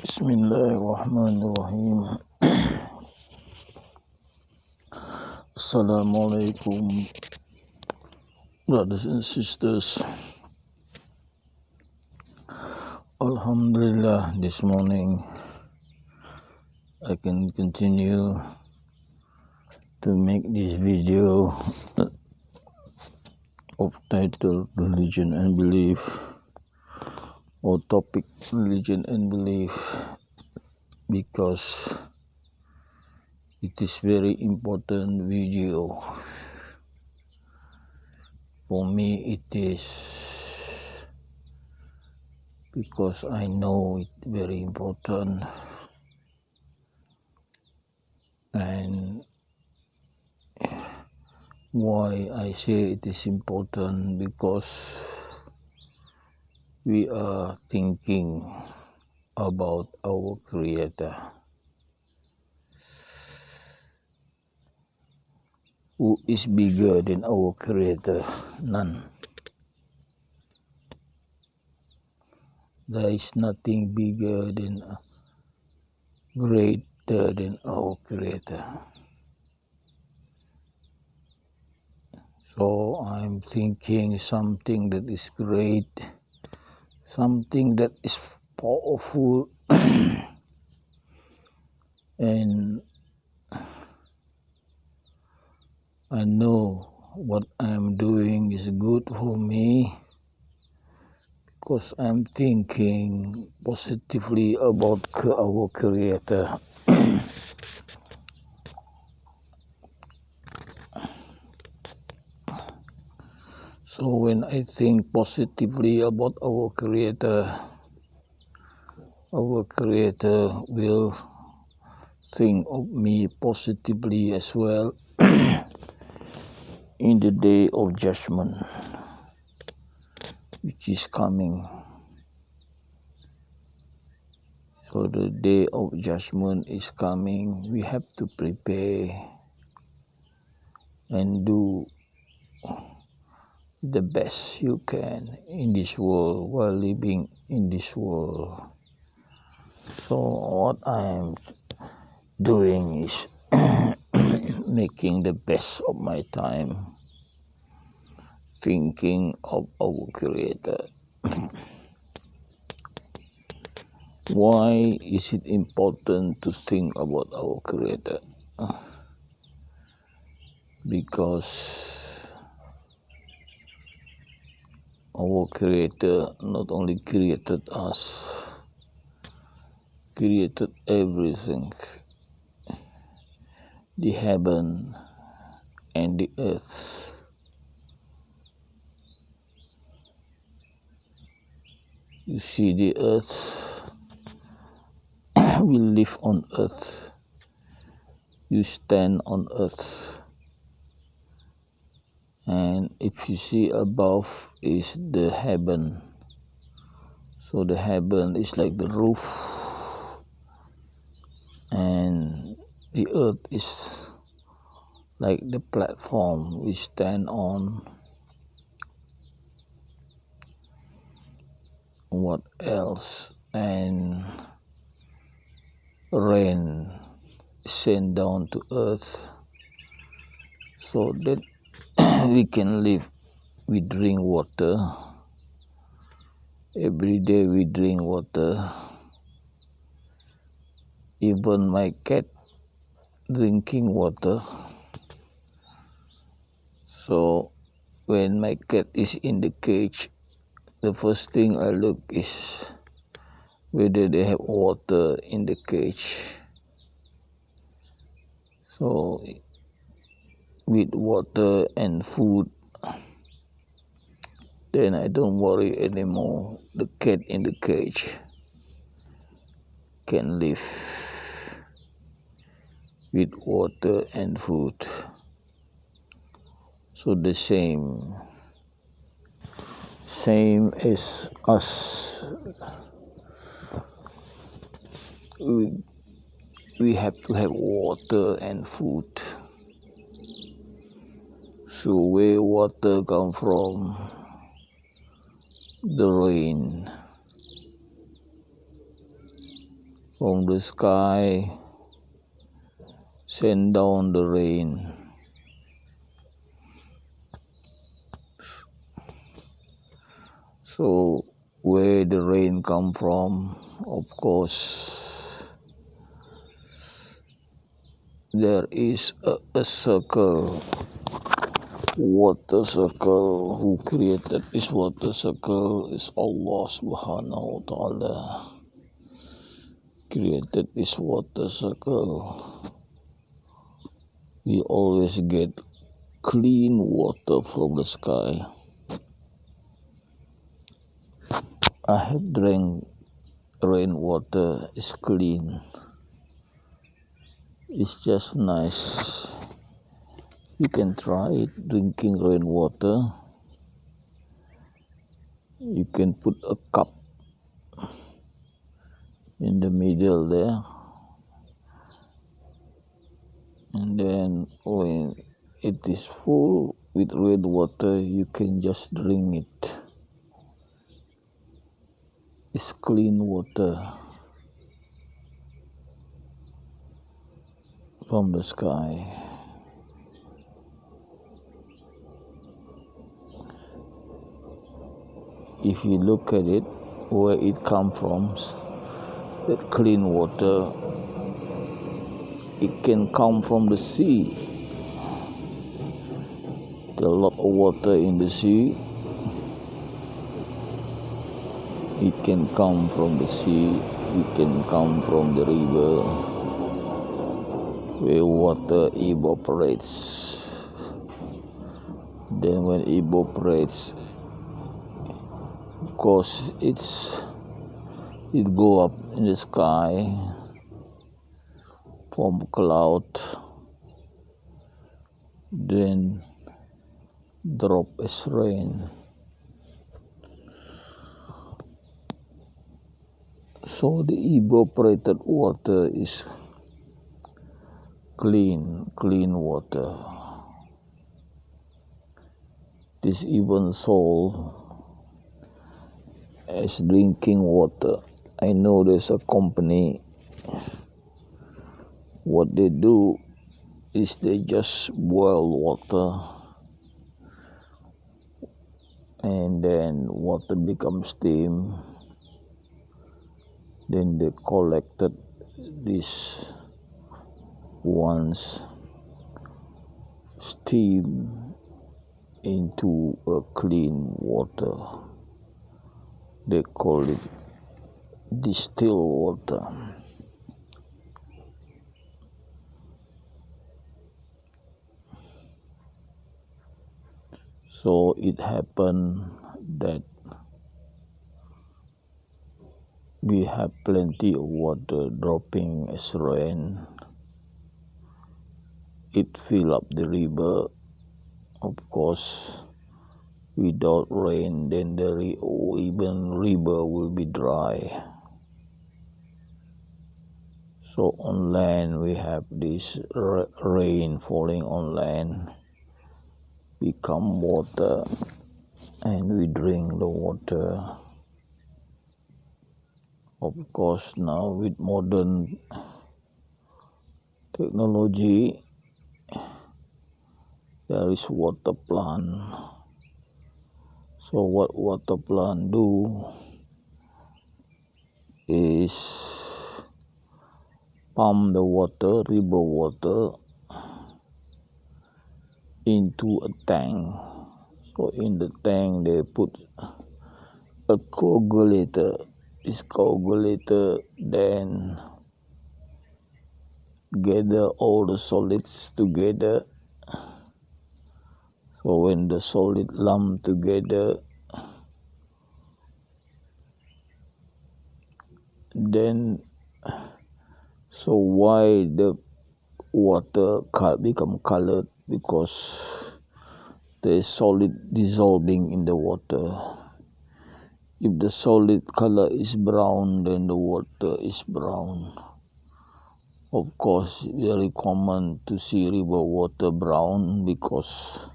Bismillahirrahmanirrahim. Assalamualaikum, brothers and sisters. Alhamdulillah, this morning I can continue to make this video of title Religion and Belief, or topic Religion and Belief, because it is very important video. For me it is, because I know it very important. And why I say it is important, because we are thinking about our Creator, who is bigger than our Creator? None. There is nothing bigger than, greater than our Creator. So I'm thinking something that is great, something that is powerful, and I know what I'm doing is good for me, because I'm thinking positively about our Creator. So when I think positively about our Creator will think of me positively as well in the day of judgment, which is coming. So the day of judgment is coming. We have to prepare and do the best you can in this world while living in this world. So what I'm doing is making the best of my time, thinking of our Creator. Why is it important to think about our Creator? Because our Creator not only created us, created everything, the heaven and the earth. You see, the earth, we live on earth, you stand on earth, and if you see above is the heaven. So the heaven is like the roof, and the earth is like the platform we stand on. What else? And rain sent down to earth so that we can live. We drink water. Every day we drink water. Even my cat drinking water. So when my cat is in the cage, the first thing I look is whether they have water in the cage. So with water and food, then I don't worry anymore. The cat in the cage can live with water and food. So the same as us, we have to have water and food. So where water come from? The rain. from the sky, send down the rain. So where the rain come from? Of course, there is a circle, water circle. Who created this water circle is Allah subhanahu wa ta'ala. Created this water circle. We always get clean water from the sky. I have drank rainwater. It's clean. It's just nice. You can try it, drinking rainwater. You can put a cup in the middle there, and then when it is full with rainwater, you can just drink it. It's clean water from the sky. If you look at it, where it comes from, that clean water, it can come from the sea. There's a lot of water in the sea. It can come from the sea, it can come from the river, where water evaporates. Then when it evaporates, of course it go up in the sky from cloud, then drop as rain. So the evaporated water is clean water. This even soul as drinking water. I know there's a company, what they do is they just boil water, and then water becomes steam. Then they collected this once steam into a clean water. They call it distilled water. So it happened that we have plenty of water dropping as rain. It fill up the river. Of course, without rain, then the even river will be dry. So on land we have this rain falling on land, become water, and we drink the water. Of course, now with modern technology, there is water plant. So what water plant do is pump the water, river water, into a tank. So in the tank they put a coagulator. This coagulator then gather all the solids together. So when the solid lump together, then so why the water become colored? Because there is solid dissolving in the water. If the solid color is brown, then the water is brown. Of course, very common to see river water brown because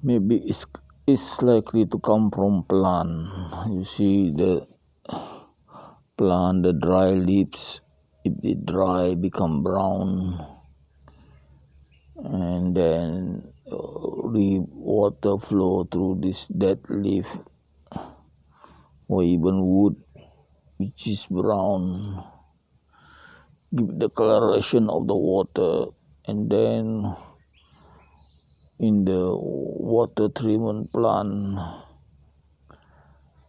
maybe it's likely to come from plant. You see the plant the dry leaves. If they dry, become brown, and then the water flow through this dead leaf or even wood which is brown, give the coloration of the water. And then in the water treatment plant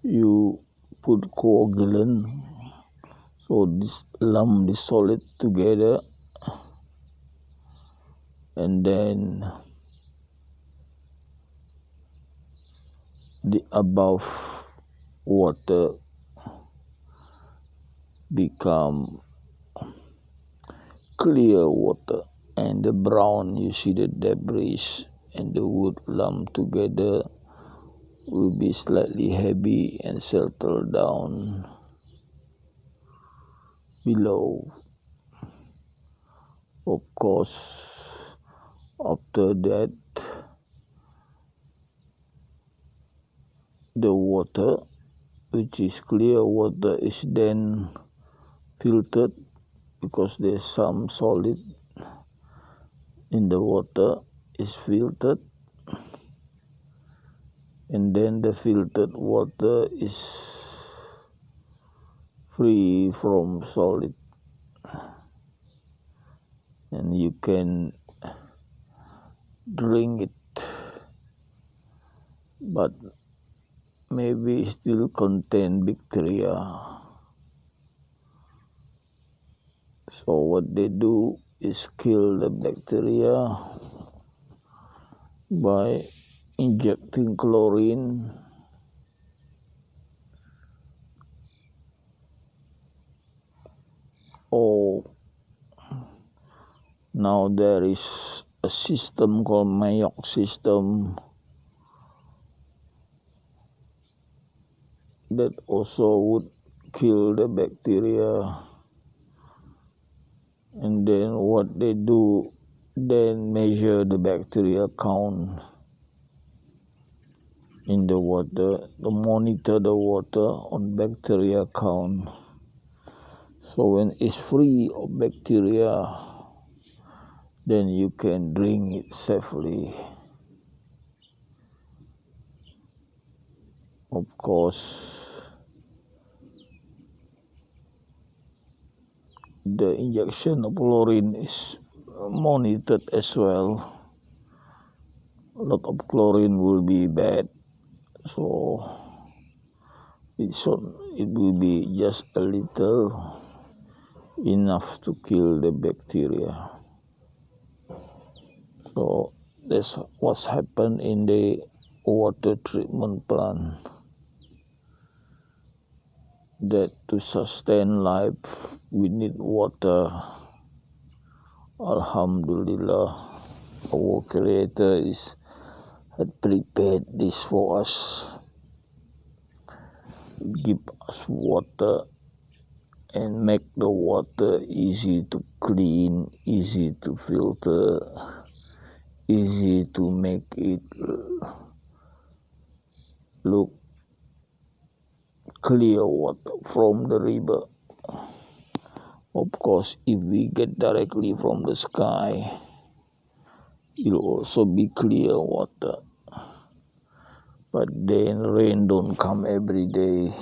you put coagulant, so this lump is solid together, and then the above water become clear water, and the brown, you see the debris and the wood lump together will be slightly heavy and settle down below. Of course, after that, the water, which is clear water, is then filtered because there's some solid in the water, is filtered, and then the filtered water is free from solid, and you can drink it, but maybe still contain bacteria. So what they do is kill the bacteria by injecting chlorine or now there is a system called Mayock system that also would kill the bacteria. And then what they do, then measure the bacteria count in the water, to monitor the water on bacteria count. So when it's free of bacteria, then you can drink it safely. Of course, the injection of chlorine is monitored as well. A lot of chlorine will be bad, so it will be just a little, enough to kill the bacteria. So that's what's happened in the water treatment plant, that to sustain life we need water. Alhamdulillah, our Creator had prepared this for us, give us water and make the water easy to clean, easy to filter, easy to make it look clear water from the river. Of course, if we get directly from the sky, it will also be clear water. But then rain don't come every day,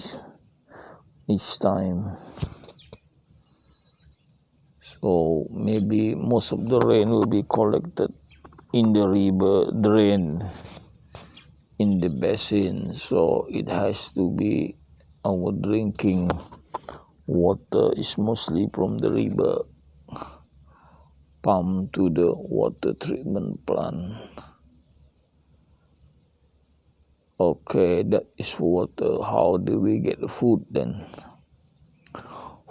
each time. So maybe most of the rain will be collected in the river drain, in the basin. So it has to be our drinking water is mostly from the river, pumped to the water treatment plant. Okay, that is water. How do we get food then?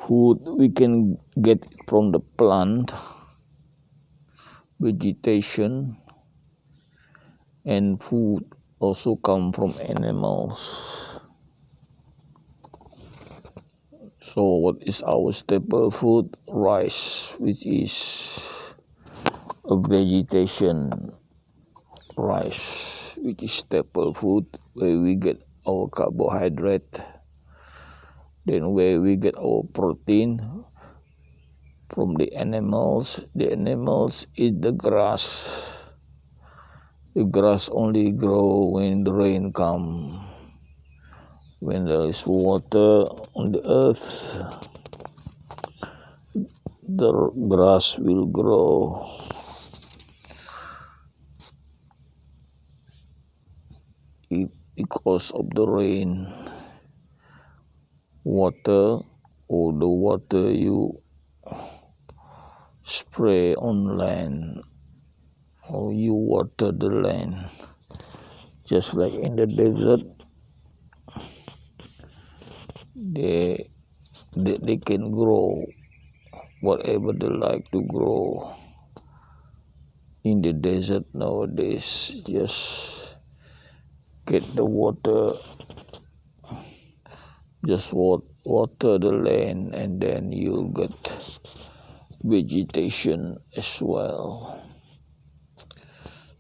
Food we can get it from the plant, vegetation, and food also come from animals. So what is our staple food? Rice, which is a vegetation. Rice, which is staple food, where we get our carbohydrate. Then where we get our protein? From the animals. The animals eat the grass. The grass only grow when the rain comes. When there is water on the earth, the grass will grow. Because of the rain, water, or the water you spray on land, or you water the land, just like in the desert, they can grow whatever they like to grow. In the desert nowadays, just get the water, just water the land, and then you'll get vegetation as well.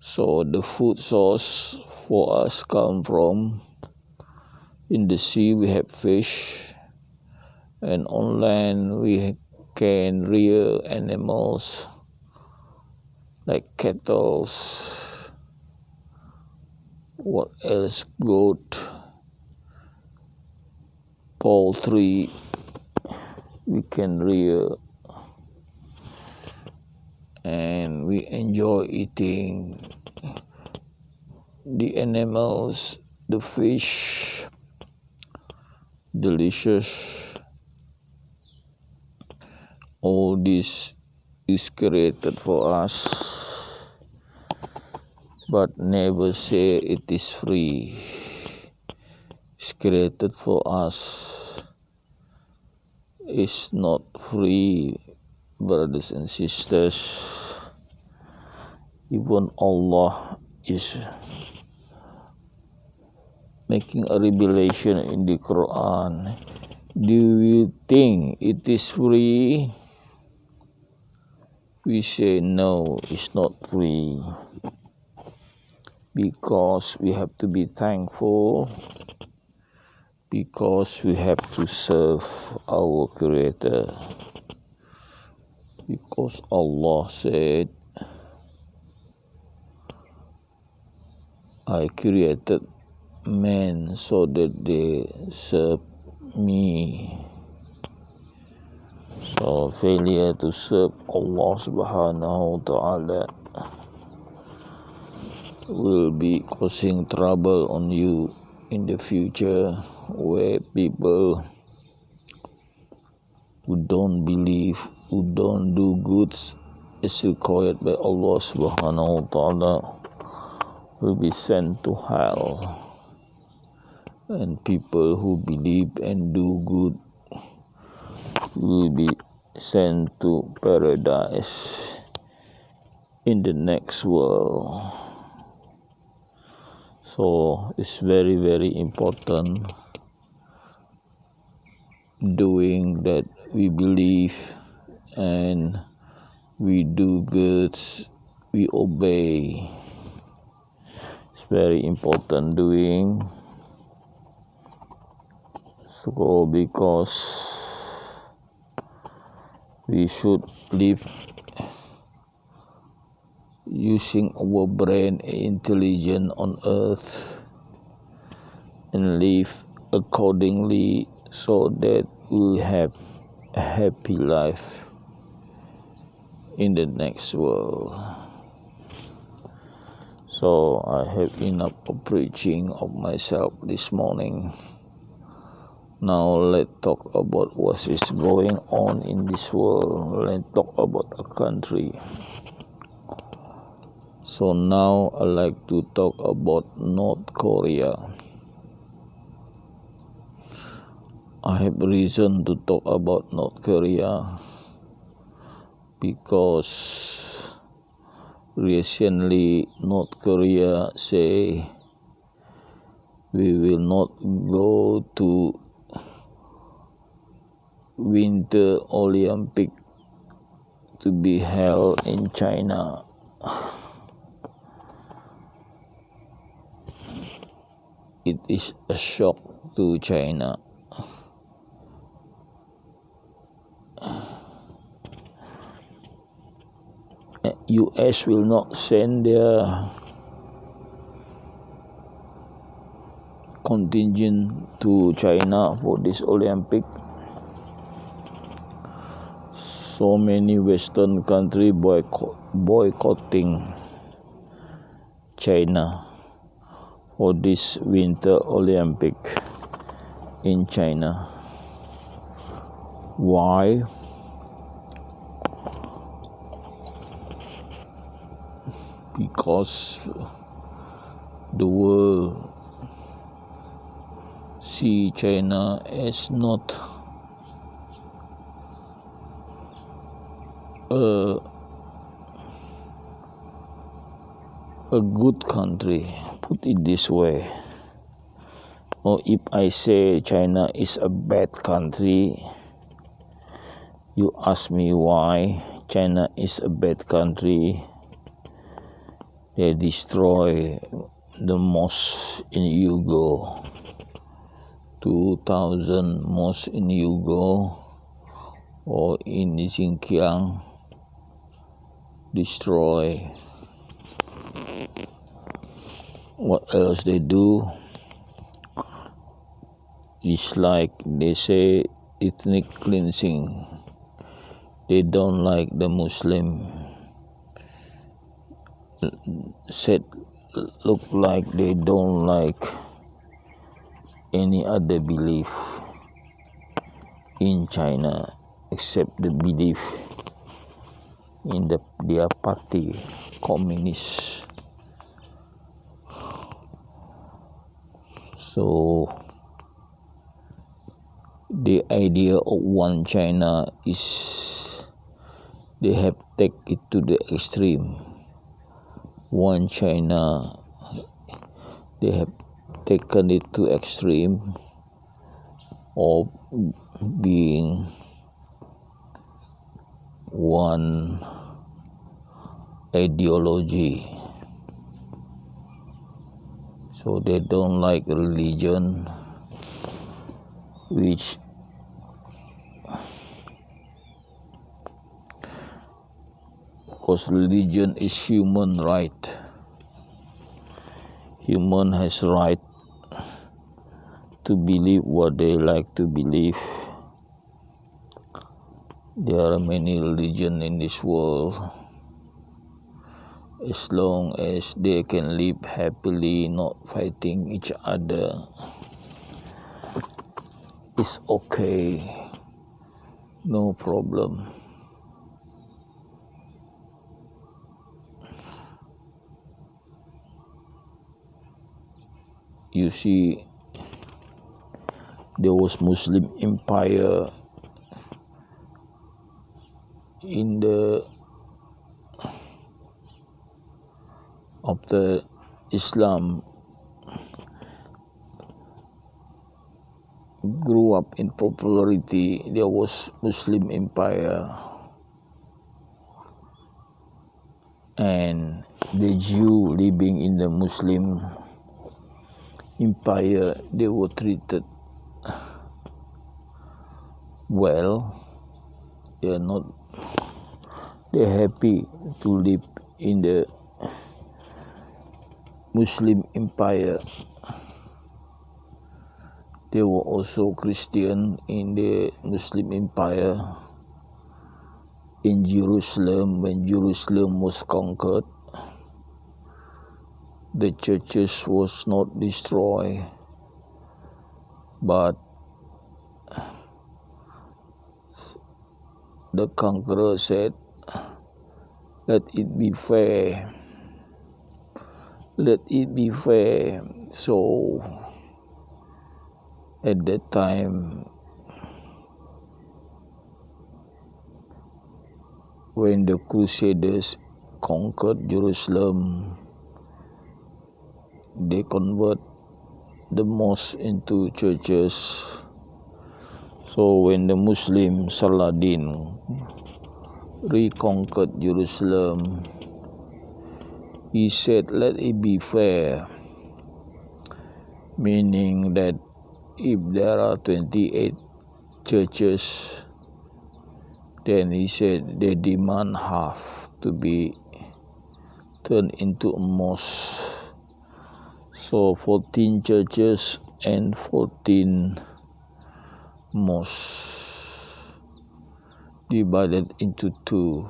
So the food source for us come from, in the sea we have fish, and on land we can rear animals like cattle. What else? Goat, poultry, we can rear, and we enjoy eating the animals, the fish, delicious. All this is created for us, but never say it is free. It's created for us. It's not free, brothers and sisters. Even Allah is making a revelation in the Quran. Do you think it is free? We say no, it's not free, because we have to be thankful, because we have to serve our Creator, because Allah said, I created men so that they serve me. So failure to serve Allah subhanahu wa ta'ala will be causing trouble on you in the future, where people who don't believe, who don't do good as required by Allah subhanahu wa ta'ala, will be sent to hell, and people who believe and do good will be sent to paradise in the next world. So it's very, very important doing that we believe and we do good, we obey. It's very important doing. So because we should live using our brain and intelligence on earth, and live accordingly, so that we'll have a happy life in the next world. So I have enough of preaching of myself this morning. Now let's talk about what is going on in this world. Let's talk about a country. So now I like to talk about North Korea. I have reason to talk about North Korea because recently North Korea say we will not go to Winter Olympic to be held in China. It is a shock to China. US will not send their contingent to China for this Olympic. So many Western countries boycotting China for this Winter Olympic in China. Why? Because the world see China as not a good country, put it this way. Or if I say China is a bad country, you ask me why China is a bad country. They destroy the mosque in Uyghur, 2,000 mosques in Uyghur or in Xinjiang, destroy. What else they do? It's like they say ethnic cleansing. They don't like the Muslim. Said look like they don't like any other belief in China except the belief in their party, communist. So the idea of one China is they have taken it to the extreme. One China, they have taken it to extreme of being one ideology. So they don't like religion, which because religion is human right. Human has right to believe what they like to believe. There are many religions in this world. As long as they can live happily, not fighting each other, it's okay, no problem. You see, there was Muslim empire in the after Islam grew up in popularity. There was Muslim empire, and the Jew living in the Muslim empire, they were treated well. They're happy to live in the Muslim empire. There were also Christian in the Muslim empire. In Jerusalem, when Jerusalem was conquered, the churches was not destroyed, but the conqueror said, let it be fair. Let it be fair. So at that time, when the Crusaders conquered Jerusalem, they convert the mosque into churches. So when the Muslim Saladin reconquered Jerusalem, he said, let it be fair, meaning that if there are 28 churches, then he said they demand half, to be turned into a mosque. So 14 churches and 14 mosques divided into two.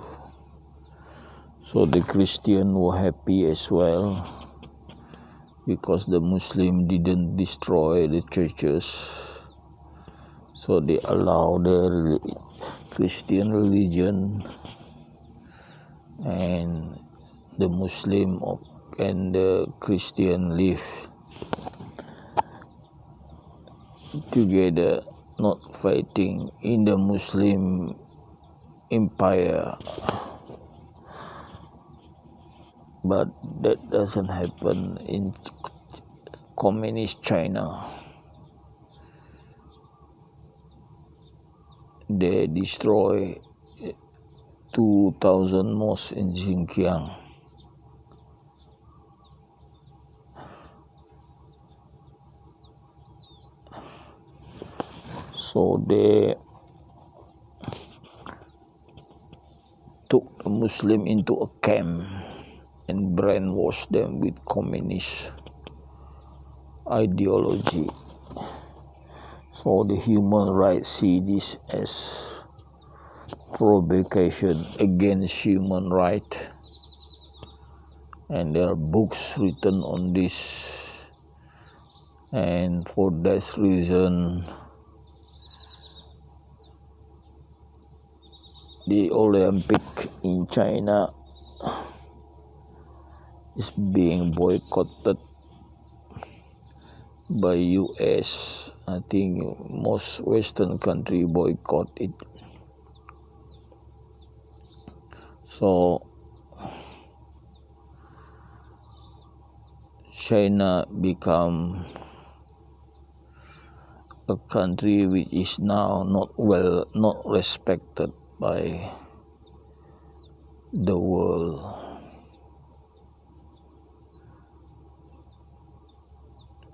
So the Christian were happy as well because the Muslim didn't destroy the churches. So they allow the Christian religion, and the Muslim and the Christian live together, not fighting in the Muslim empire. But that doesn't happen in communist China. They destroy 2,000 mosques in Xinjiang. So they took the Muslim into a camp and brainwashed them with communist ideology. So the human rights see this as provocation against human rights, and there are books written on this, and for that reason the Olympic in China is being boycotted by US. I think most Western country boycott it. So China become a country which is now not respected by the world.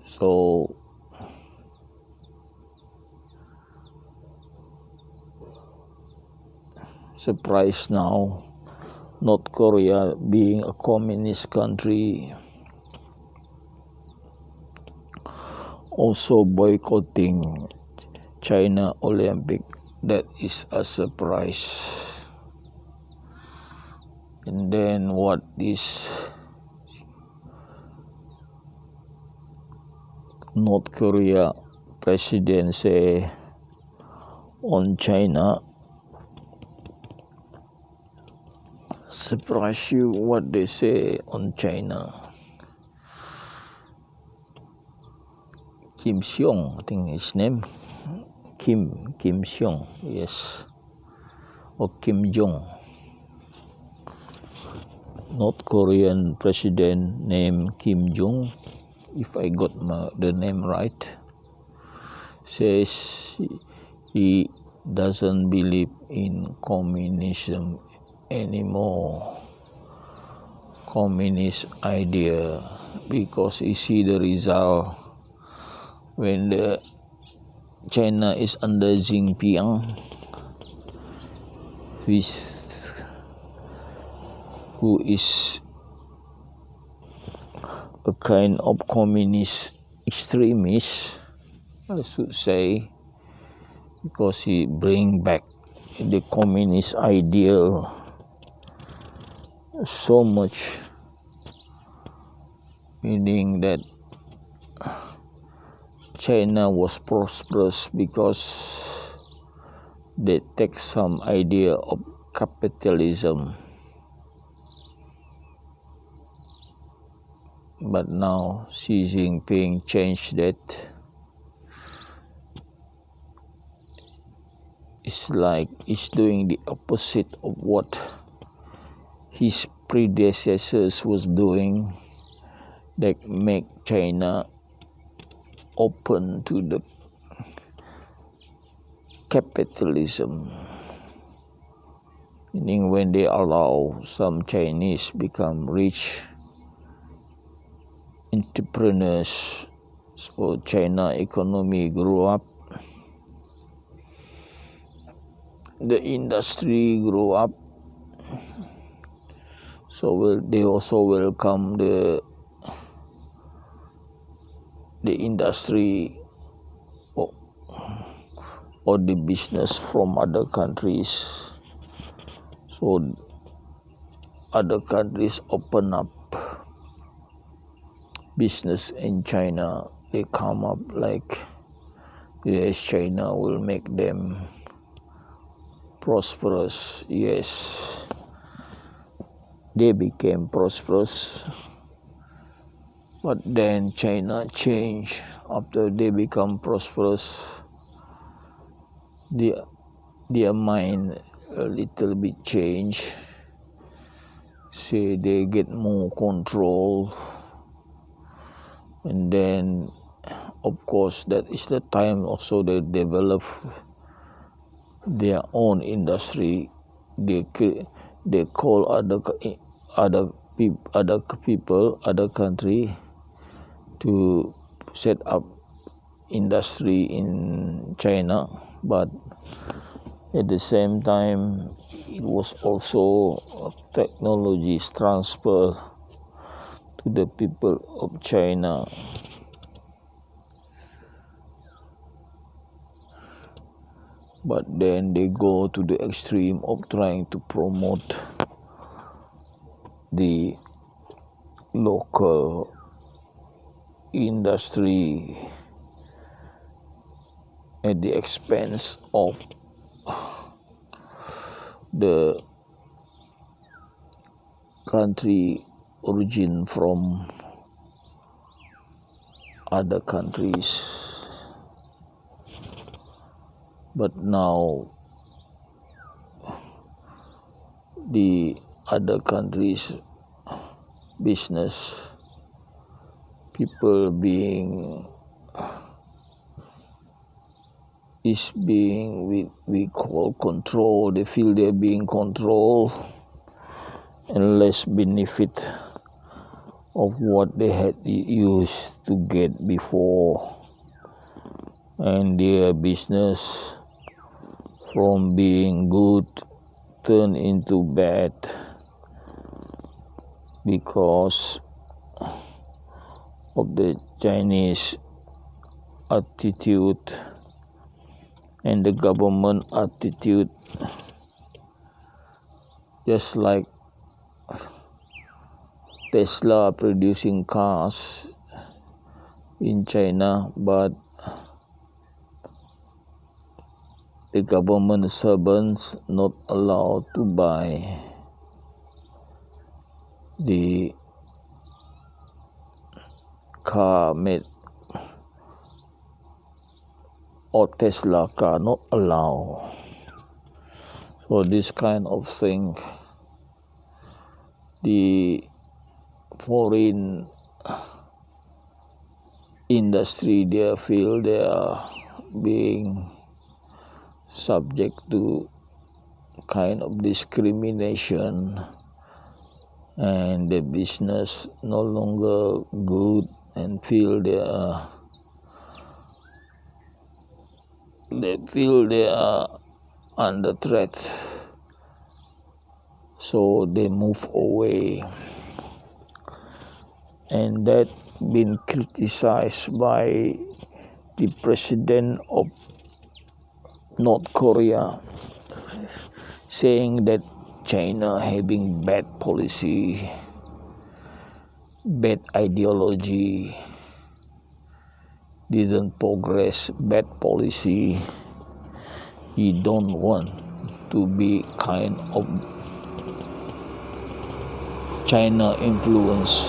So surprise now, North Korea being a communist country also boycotting China Olympic. That is a surprise. And then what is North Korea president say on China? Surprise you what they say on China? Kim Seong, I think his name. Kim Seong, yes, or Kim Jong. North Korean president named Kim Jong, if I got the name right, says he doesn't believe in communism anymore, communist idea, because he see the result when the China is under Jinping, who is a kind of communist extremist, I should say, because he bring back the communist ideal so much, meaning that China was prosperous because they take some idea of capitalism. But now Xi Jinping changed that. It's like he's doing the opposite of what his predecessors was doing, that make China open to the capitalism, meaning when they allow some Chinese become rich entrepreneurs, so China economy grew up, the industry grew up, So they also welcome the industry or the business from other countries. So other countries open up business in China. They come up like yes, China will make them prosperous. Yes, they became prosperous, but then China changed after they become prosperous. Their mind a little bit change. Say they get more control, and then of course that is the time also they develop their own industry. They call other people, other country to set up industry in China, but at the same time it was also technologies transfer to the people of China. But then they go to the extreme of trying to promote the local industry at the expense of the country origin from other countries. But now the other countries' business people we call control. They feel they're being controlled and less benefit of what they had used to get before, and their business from being good turn into bad because of the Chinese attitude and the government attitude. Just like Tesla producing cars in China, but the government servants not allowed to buy the car made or Tesla car, not allowed. So this kind of thing, the foreign industry, they feel they are being subject to kind of discrimination, and the business no longer good, and feel they are under threat, so they move away. And that been criticized by the president of North Korea, saying that China having bad policy, bad ideology, didn't progress, bad policy. He don't want to be kind of China influence,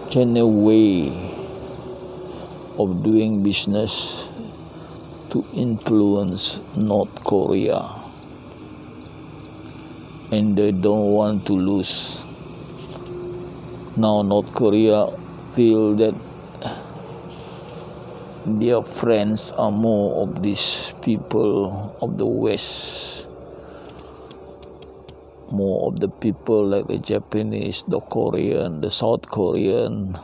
China way of doing business to influence North Korea, and they don't want to lose. Now North Korea feel that their friends are more of these people of the West, more of the people like the Japanese, the Korean, the South Korean,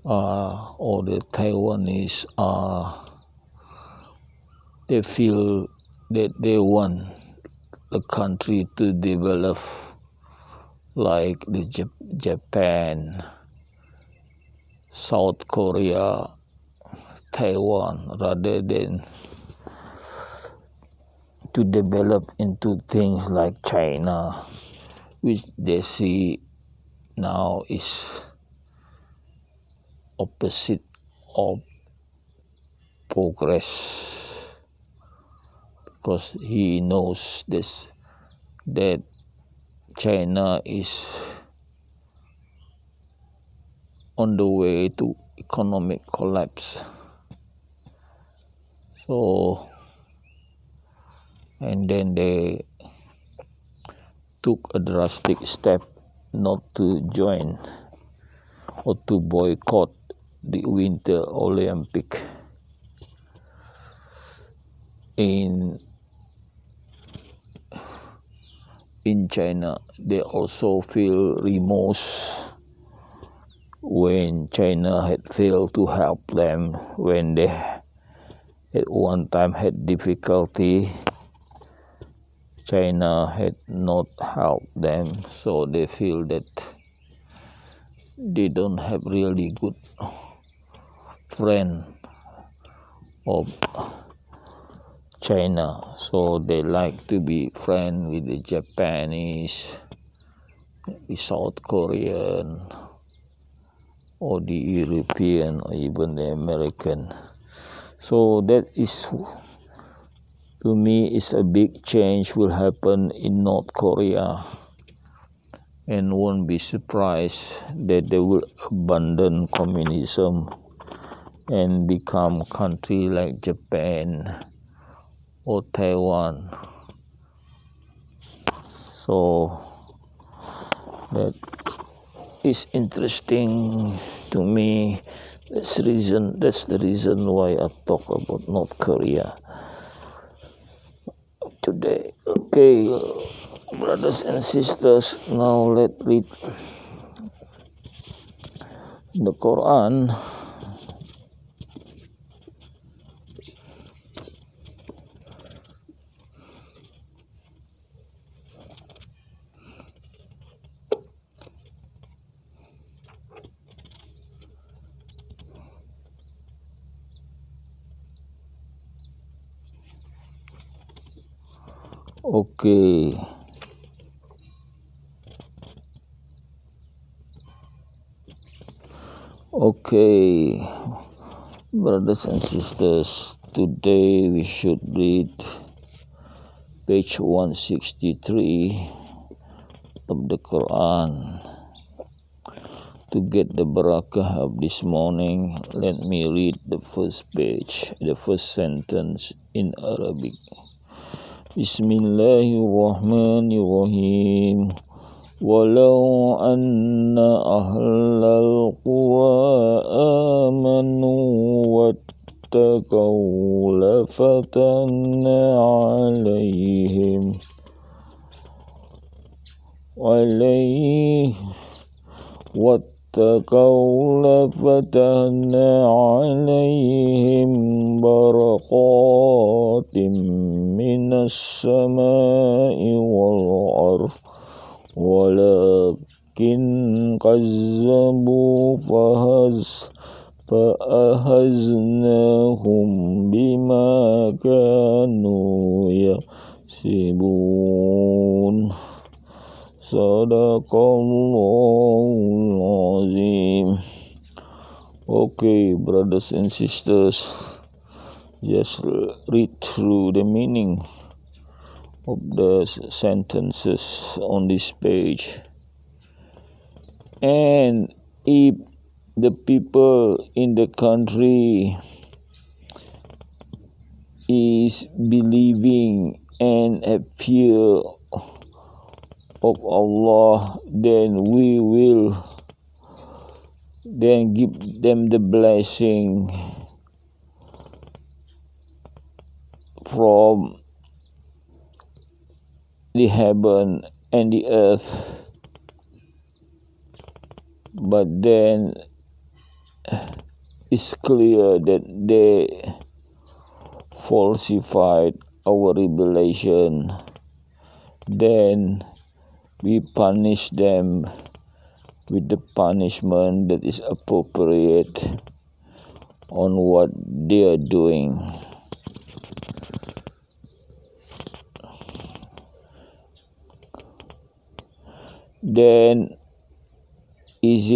or the Taiwanese. They feel that they want the country to develop like the Japan, South Korea, Taiwan, rather than to develop into things like China, which they see now is opposite of progress, because he knows this, that China is on the way to economic collapse. So, and then they took a drastic step not to join or to boycott the Winter Olympic in China. They also feel remorse when China had failed to help them when they at one time had difficulty. China had not helped them, so they feel that they don't have really good friend of China, so they like to be friends with the Japanese, the South Korean, or the European, or even the American. So that is, to me, is a big change will happen in North Korea, and won't be surprised that they will abandon communism and become country like Japan or Taiwan. So that is interesting to me. That's the reason why I talk about North Korea today. Okay, brothers and sisters, now let's read the Quran. Okay, brothers and sisters, today we should read page 163 of the Quran. To get the barakah of this morning, let me read the first page, the first sentence in Arabic. Bismillahirrahmanirrahim. Walau anna ahlal qura amanu wattaqaw lafatanna alaihim لفتحنا عليهم بركات من السماء والأرض ولكن كذبوا فأخذناهم بما كانوا يكسبون. Sadaqallahul Azim. Okay, brothers and sisters, just read through the meaning of the sentences on this page. And if the people in the country is believing and have fear of Allah, then we will then give them the blessing from the heaven and the earth. But then it's clear that they falsified our revelation then we punish them with the punishment that is appropriate on what they are doing. Then is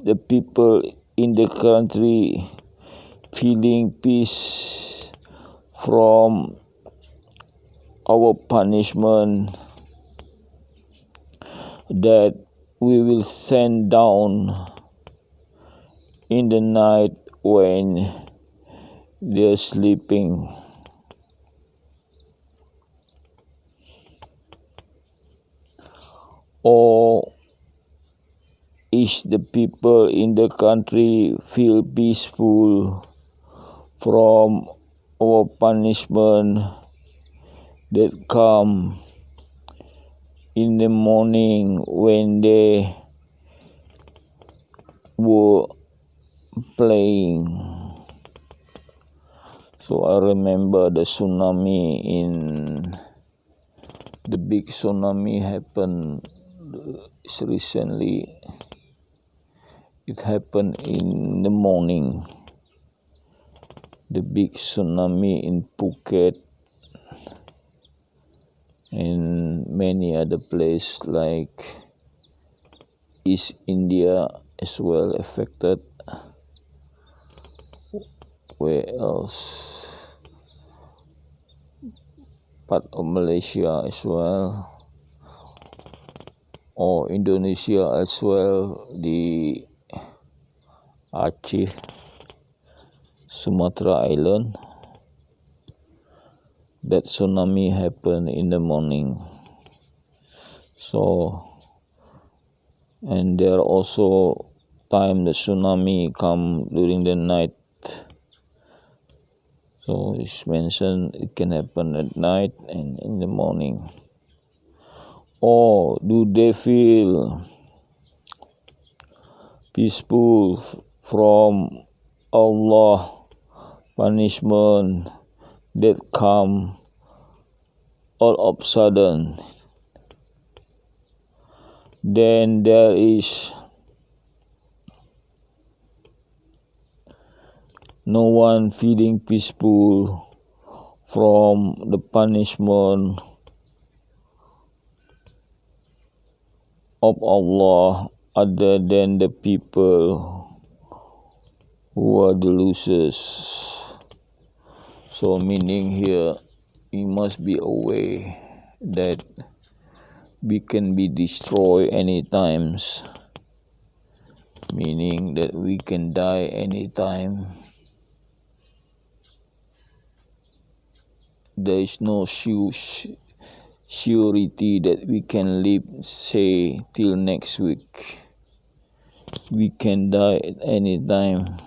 the people in the country feeling peace from our punishment that we will send down in the night when they're sleeping? Or is the people in the country feel peaceful from our punishment that come in the morning when they were playing? So I remember the big tsunami happened recently. It happened in the morning. The big tsunami in Phuket and many other places like East India as well affected. Where else? Part of Malaysia as well, or Indonesia as well, the Aceh, Sumatra Island. That tsunami happened in the morning. So, and there are also time the tsunami come during the night. So it's mentioned it can happen at night and in the morning. Or do they feel peaceful from Allah punishment that come all of a sudden? Then there is no one feeling peaceful from the punishment of Allah other than the people who are the losers. So meaning here, we must be aware that we can be destroyed any times, meaning that we can die anytime. There is no surety that we can live, say, till next week. We can die at any time.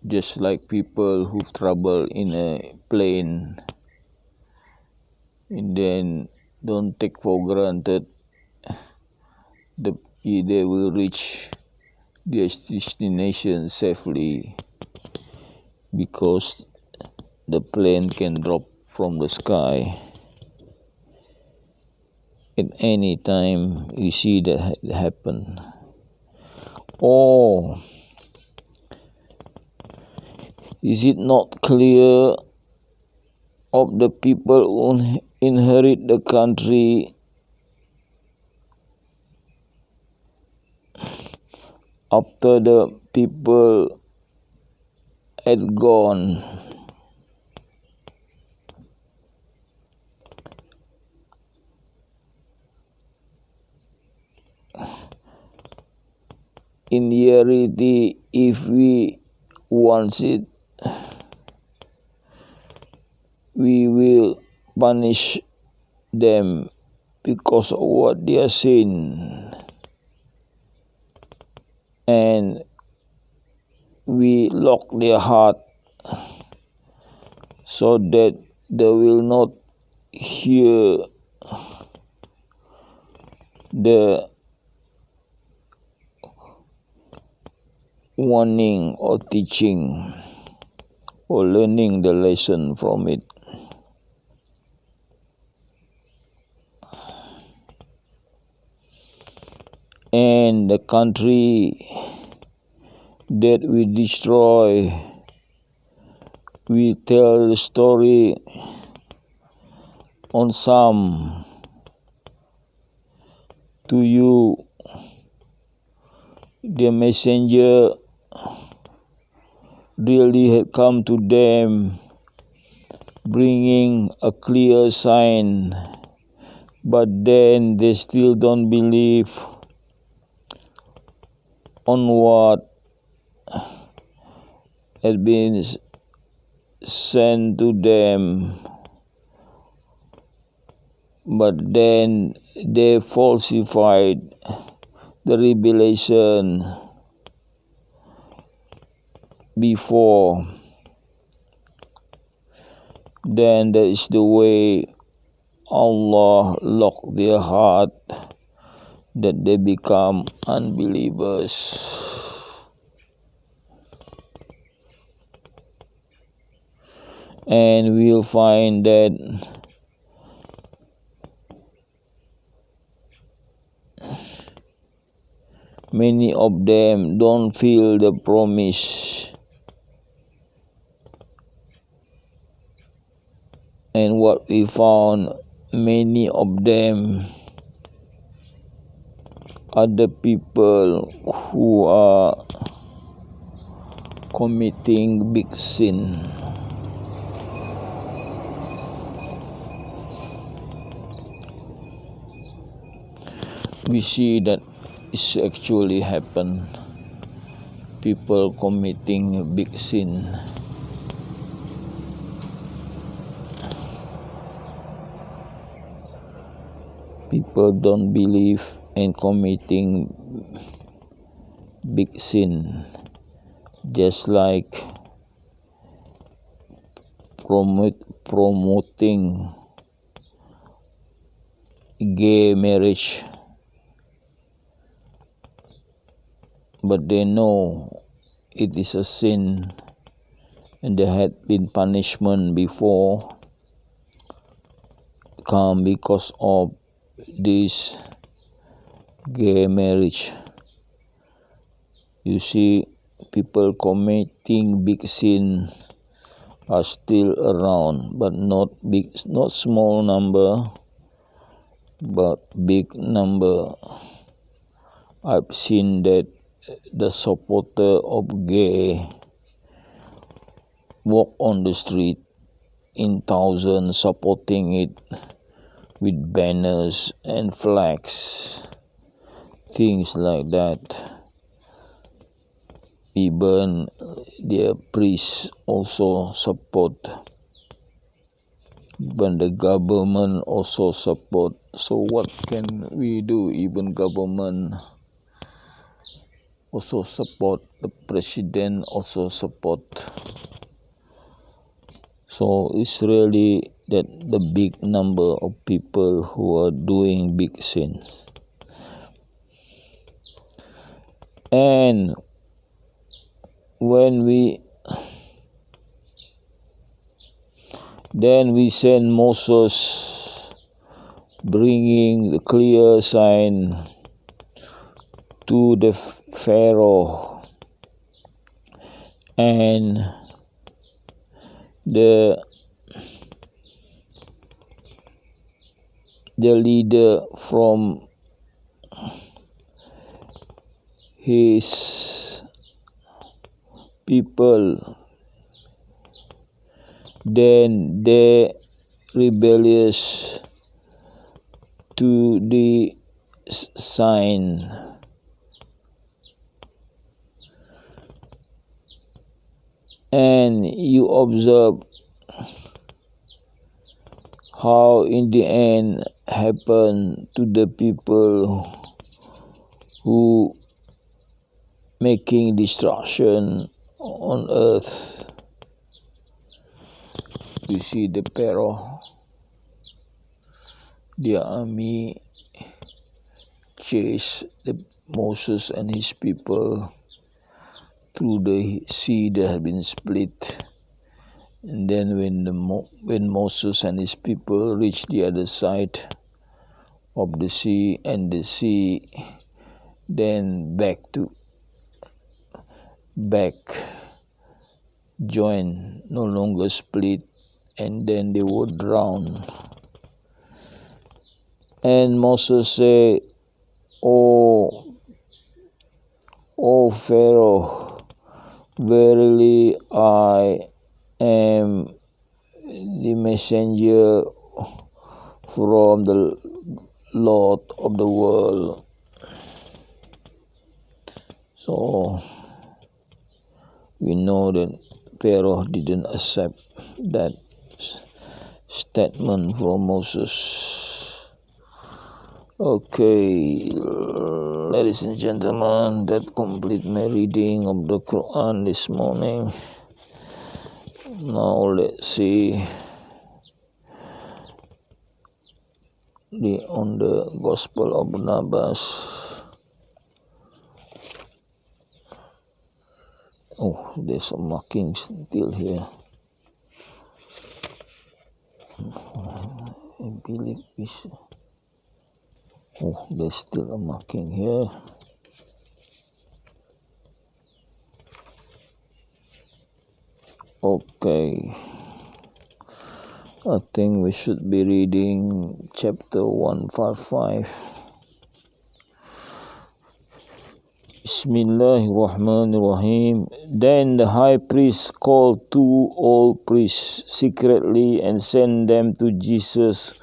Just like people who travel in a plane and then don't take for granted they will reach their destination safely, because the plane can drop from the sky at any time. You see that happen. Or is it not clear of the people who inherit the country after the people had gone? In reality, if we want it, we will punish them because of what they are sin, and we lock their heart so that they will not hear the warning or teaching or learning the lesson from it. And the country that we destroy, we tell the story on some to you. The messenger really had come to them, bringing a clear sign, but then they still don't believe on what had been sent to them. But then they falsified the revelation before. Then that is the way Allah locked their heart, that they become unbelievers. And we'll find that many of them don't feel the promise. And what we found, many of them are the people who are committing big sin. We see that it's actually happened. People committing big sin. People don't believe in committing big sin, just like promoting gay marriage. But they know it is a sin, and there had been punishment before come because of this gay marriage. You see, people committing big sin are still around, but not small number, but big number. I've seen that the supporter of gay walk on the street in thousands, supporting it with banners and flags, things like that. Even their priests also support, but the government also support. So what can we do? Even government also support, the president also support. So it's really that the big number of people who are doing big sins. And when we send Moses, bringing the clear sign to the Pharaoh, and the leader from his people, then they rebellious to the sign. And you observe how in the end happened to the people who making destruction on earth. You see the Pharaoh, their army chase Moses and his people through the sea that had been split. And then when Moses and his people reached the other side of the sea, and the sea then back joined, no longer split, and then they were drowned. And Moses said, O Pharaoh, verily I am the messenger from the Lord of the world. So we know that Pharaoh didn't accept that statement from Moses. Okay, ladies and gentlemen, that completes my reading of the Quran this morning. Now let's see on the Gospel of Barnabas. Oh, there's some markings still here. I believe this. Oh, there's still a marking here. Okay. I think we should be reading chapter 155. Bismillahirrahmanirrahim. Then the high priest called two old priests secretly and sent them to Jesus,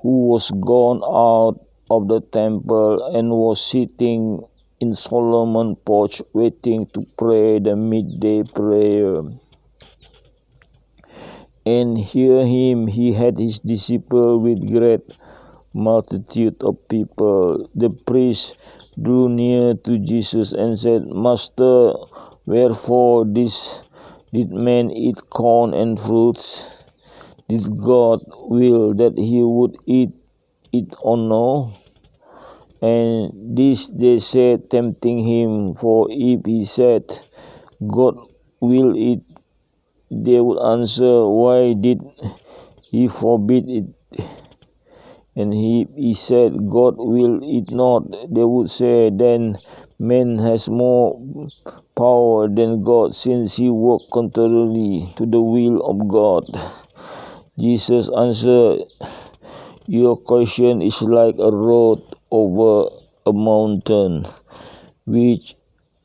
who was gone out of the temple and was sitting in Solomon's porch waiting to pray the midday prayer. And hear him, he had his disciple with great multitude of people. The priest drew near to Jesus and said, Master, wherefore did man eat corn and fruits? Did God will that he would eat it or no? And this they said, tempting him, for if he said, God will it, they would answer, why did he forbid it? And he said, God will it not, they would say, then man has more power than God, since he worked contrarily to the will of God. Jesus answered, your question is like a road over a mountain, which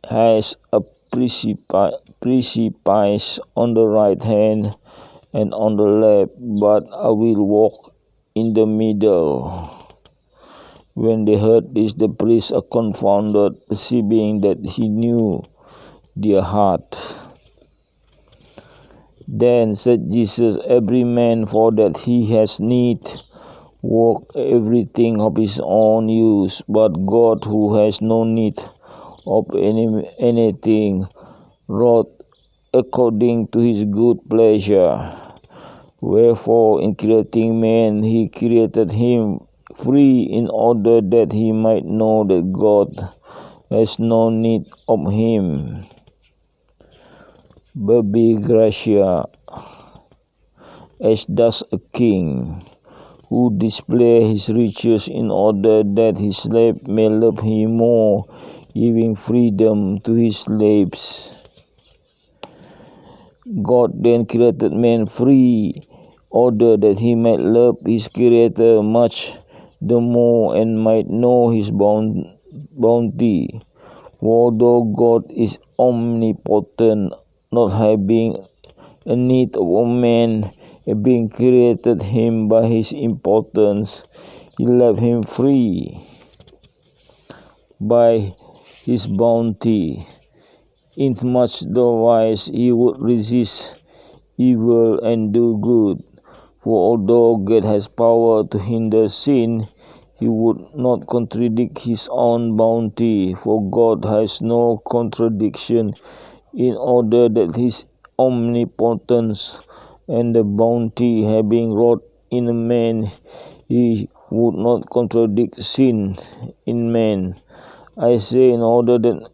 has a precipice on the right hand and on the left, but I will walk in the middle. When they heard this, the priests are confounded, perceiving that he knew their heart. Then said Jesus, every man for that he has need work everything of his own use, but God, who has no need of anything, wrought according to his good pleasure. Wherefore in creating man he created him free, in order that he might know that God has no need of him. Baby Gracia, as does a king, who display his riches in order that his slave may love him more, giving freedom to his slaves. God then created man free, order that he might love his Creator much the more and might know his bounty. For although God is omnipotent, not having a need of man, being created him by his importance, he left him free by his bounty, inasmuch otherwise he would resist evil and do good. For although God has power to hinder sin, he would not contradict his own bounty, for God has no contradiction, in order that his omnipotence and the bounty having wrought in a man, he would not contradict sin in man. I say, in order that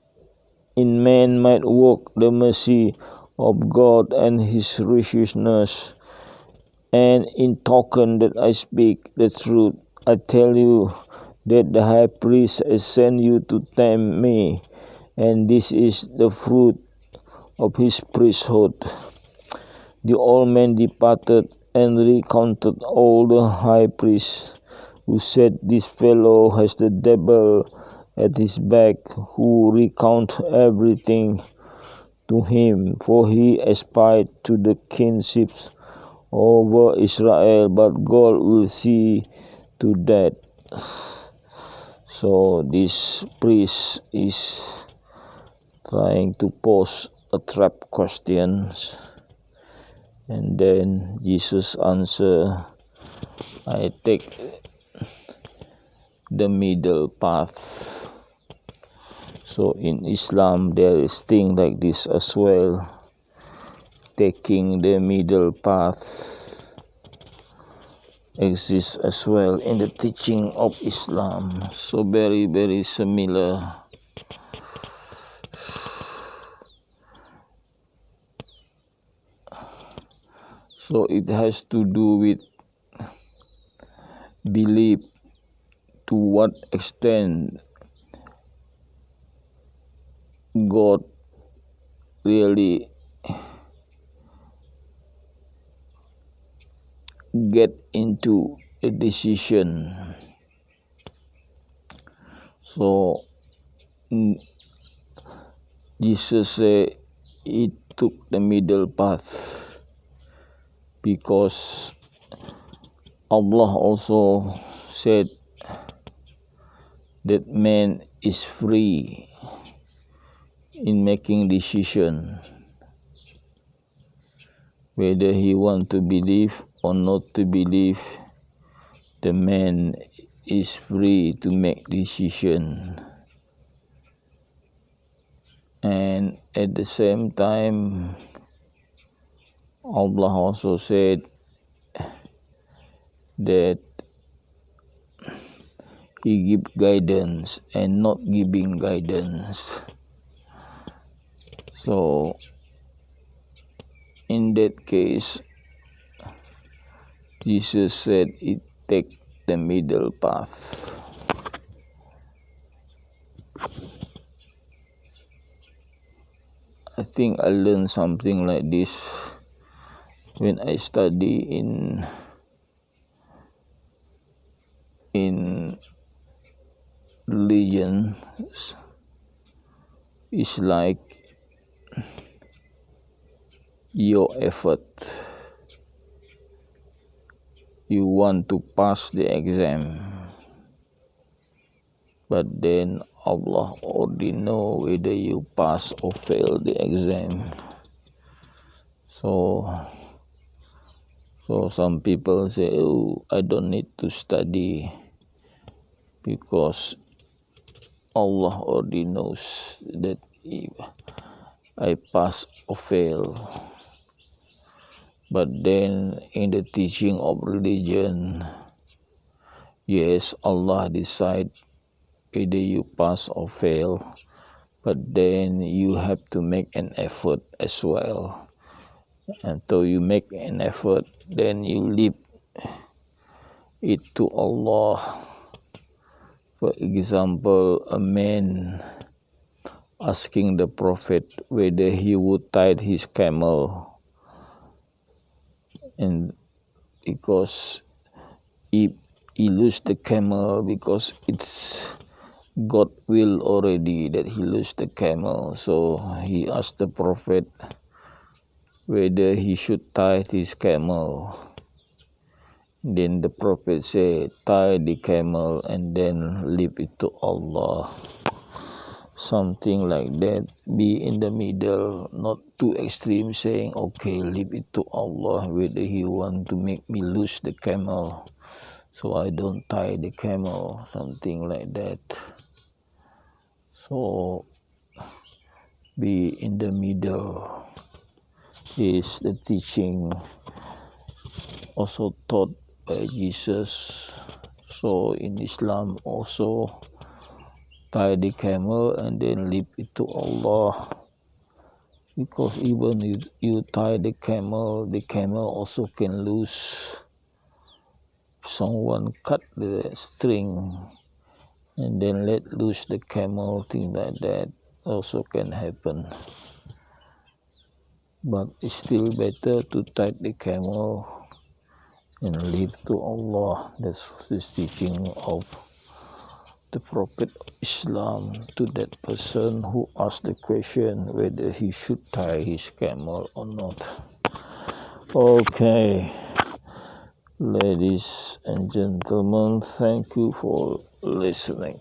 in man might work the mercy of God and his righteousness. And in token that I speak the truth, I tell you that the high priest has sent you to tempt me, and this is the fruit of his priesthood. The old man departed and recounted all the high priest, who said, This fellow has the devil at his back, who recount everything to him, for he aspired to the kingship over Israel, but God will see to that. So this priest is trying to pose a trap questions, and then Jesus answer, I take the middle path. So in Islam there is thing like this as well, taking the middle path exists as well in the teaching of Islam. So very, very similar. So it has to do with belief, to what extent God really get into a decision. So Jesus said he took the middle path because Allah also said that man is free in making decision whether he want to believe or not to believe. The man is free to make decision, and at the same time Allah also said that he give guidance and not giving guidance. So in that case, Jesus said it take the middle path. I think I learned something like this when I study in religion. It's like your effort. You want to pass the exam, but then Allah already know whether you pass or fail the exam. So some people say, oh, I don't need to study because Allah already knows that if I pass or fail. But then in the teaching of religion, yes, Allah decide whether you pass or fail, but then you have to make an effort as well. Until you make an effort, then you leave it to Allah. For example, a man asking the Prophet whether he would tie his camel, and because if he lose the camel, because it's God will already that he lose the camel, so he asked the Prophet whether he should tie his camel. Then the Prophet said, tie the camel and then leave it to Allah. Something like that, be in the middle, not too extreme, saying, okay, leave it to Allah, whether he want to make me lose the camel, so I don't tie the camel, something like that. So, be in the middle is the teaching also taught by Jesus. So in Islam also tie the camel and then leave it to Allah. Because even if you tie the camel also can lose. Someone cut the string and then let loose the camel, things like that also can happen. But it's still better to tie the camel and leave to Allah. That's the teaching of the Prophet of Islam to that person who asked the question whether he should tie his camel or not. Okay, ladies and gentlemen, thank you for listening.